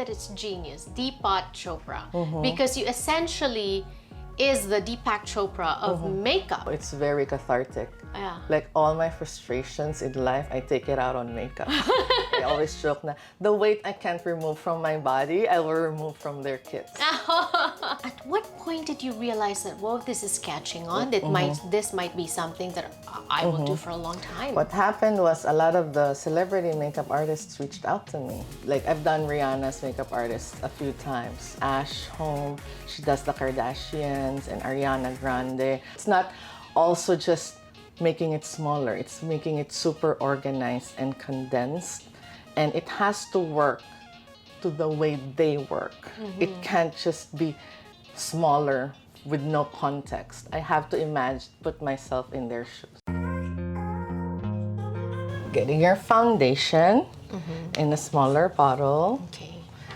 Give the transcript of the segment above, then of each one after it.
that it's genius, Deepak Chopra, because you essentially is the Deepak Chopra of makeup. It's very cathartic. Yeah. Like all my frustrations in life, I take it out on makeup. I always joke na the weight I can't remove from my body, I will remove from their kits. At what point did you realize that, whoa, this is catching on? This might be something that I will do for a long time. What happened was a lot of the celebrity makeup artists reached out to me. Like I've done Rihanna's makeup artist a few times. Ash Home, she does the Kardashians and Ariana Grande. It's not also just making it smaller, it's making it super organized and condensed. And it has to work to the way they work. It can't just be smaller with no context. I have to put myself in their shoes. Getting your foundation in a smaller bottle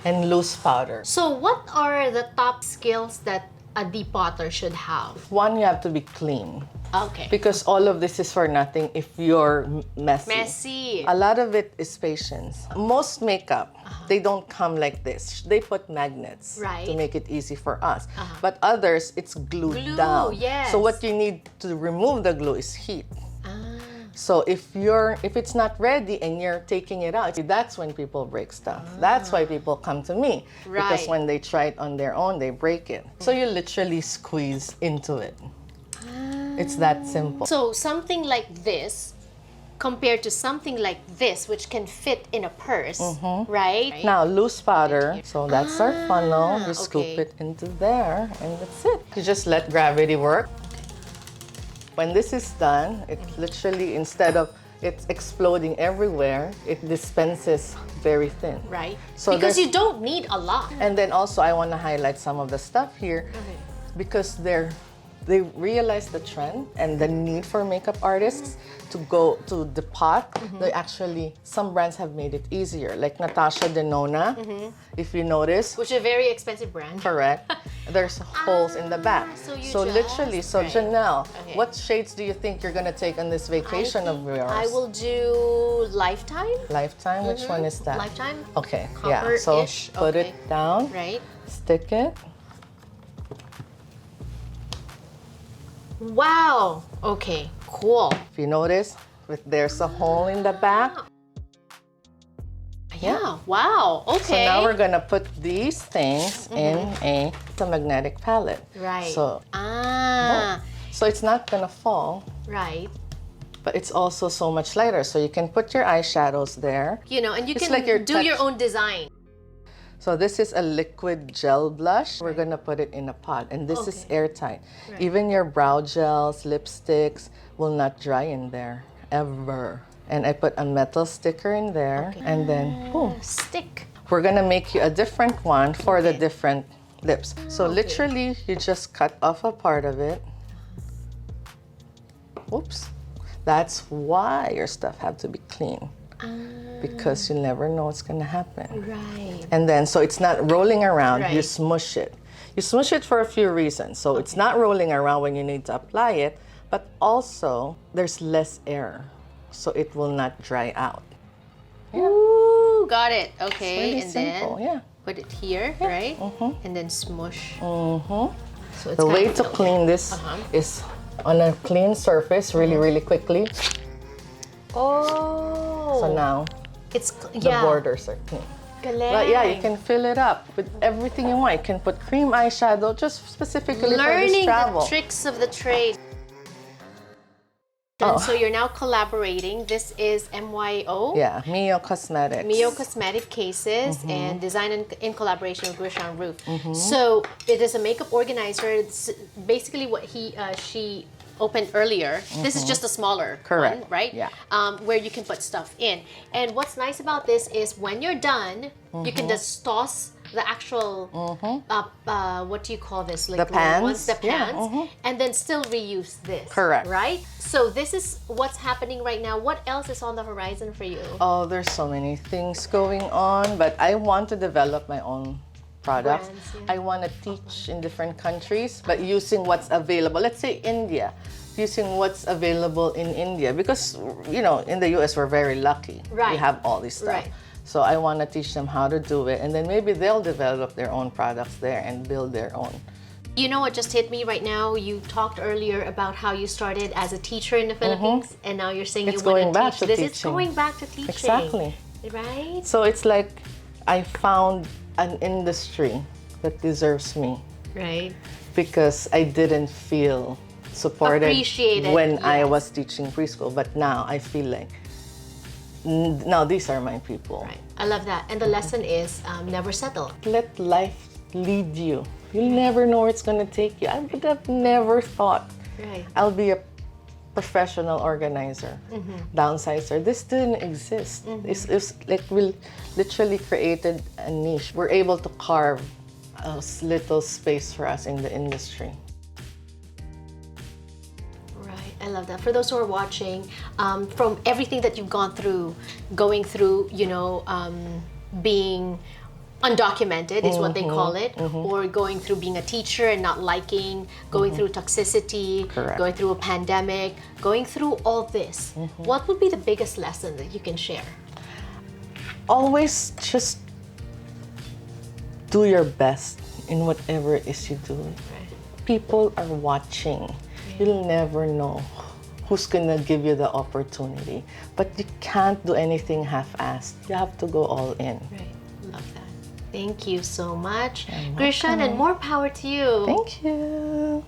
and loose powder. So what are the top skills that a depotter should have? One, you have to be clean. Okay. Because all of this is for nothing if you're messy. Messy. A lot of it is patience. Most makeup, they don't come like this. They put magnets to make it easy for us. But others, it's glued down. Yes. So what you need to remove the glue is heat. So if it's not ready and you're taking it out, that's when people break stuff. That's why people come to me. Because when they try it on their own, they break it. So you literally squeeze into it. It's that simple. So something like this compared to something like this, which can fit in a purse, right? Now, loose powder. So that's our funnel. You scoop it into there, and that's it. You just let gravity work. When this is done, it literally, instead of it's exploding everywhere, it dispenses very thin. Right. So because you don't need a lot. And then also, I want to highlight some of the stuff here because they realize the trend and the need for makeup artists to go to the pot. They actually, some brands have made it easier, like Natasha Denona, if you notice. Which is a very expensive brand. Correct. There's holes in the back. So literally, Janelle, what shades do you think you're gonna take on this vacation of yours? I will do Lifetime. Lifetime? Which one is that? Lifetime. Okay, yeah. So put it down, right? Stick it. Wow. Okay, cool. If you notice, there's a hole in the back. Yeah, wow. Okay. So now we're gonna put these things in a magnetic palette. Right. So, so it's not gonna fall. Right. But it's also so much lighter. So you can put your eyeshadows there. You know, and you It's can like do your own design. So this is a liquid gel blush. We're gonna put it in a pot, and this is airtight. Even your brow gels, lipsticks will not dry in there, ever. And I put a metal sticker in there, and then boom. Stick. We're gonna make you a different one for the different lips. So literally, you just cut off a part of it. Oops. That's why your stuff have to be clean. Because you never know what's gonna happen. Right. And then, so it's not rolling around, you smush it. You smush it for a few reasons. So it's not rolling around when you need to apply it, but also there's less air, so it will not dry out. Ooh, got it. Okay, really and simple, then put it here, right? And then smush. So it's the way to clean this is on a clean surface, really quickly. Oh. So now, it's the borders are clean. But yeah, you can fill it up with everything you want. You can put cream eyeshadow just specifically for this travel. Learning the tricks of the trade. So you're now collaborating. This is MYO. Yeah, Mio Cosmetics. Mio Cosmetic Cases and designed in collaboration with Grishan Roof. So it is a makeup organizer. It's basically what she opened earlier. This is just a smaller one, right? Yeah. Where you can put stuff in. And what's nice about this is when you're done, you can just toss the actual, what do you call this? Like the pans? The pans. And then still reuse this. Correct. Right? So this is what's happening right now. What else is on the horizon for you? Oh, there's so many things going on, but I want to develop my own products. Brands, I want to teach in different countries, but using what's available. Let's say India, using what's available in India, because you know in the US we're very lucky. Right. We have all this stuff. Right. So I want to teach them how to do it, and then maybe they'll develop their own products there and build their own. You know what just hit me right now? You talked earlier about how you started as a teacher in the Philippines, and now you're saying It's you want going to back teach. to This is teaching. going back to teaching. Exactly. Right? So it's like I found an industry that deserves me Right. because I didn't feel supported Appreciated, when I yes. was teaching preschool. But now I feel like, now these are my people. Right. I love that. And the lesson is never settle. Let life lead you. You'll never know where it's going to take you. I would have never thought Right. I'll be a professional organizer, downsizer. This didn't exist. It's like we literally created a niche. We're able to carve a little space for us in the industry. Right, I love that. For those who are watching, from everything that you've gone through, going through, being undocumented is what they call it, or going through being a teacher and not liking, going through toxicity, Correct. going through a pandemic, going through all this, what would be the biggest lesson that you can share? Always just do your best in whatever it is you do. Right. People are watching. You'll never know who's gonna give you the opportunity. But you can't do anything half-assed. You have to go all in. Right, love that. Thank you so much, Grishan, and more power to you. Thank you.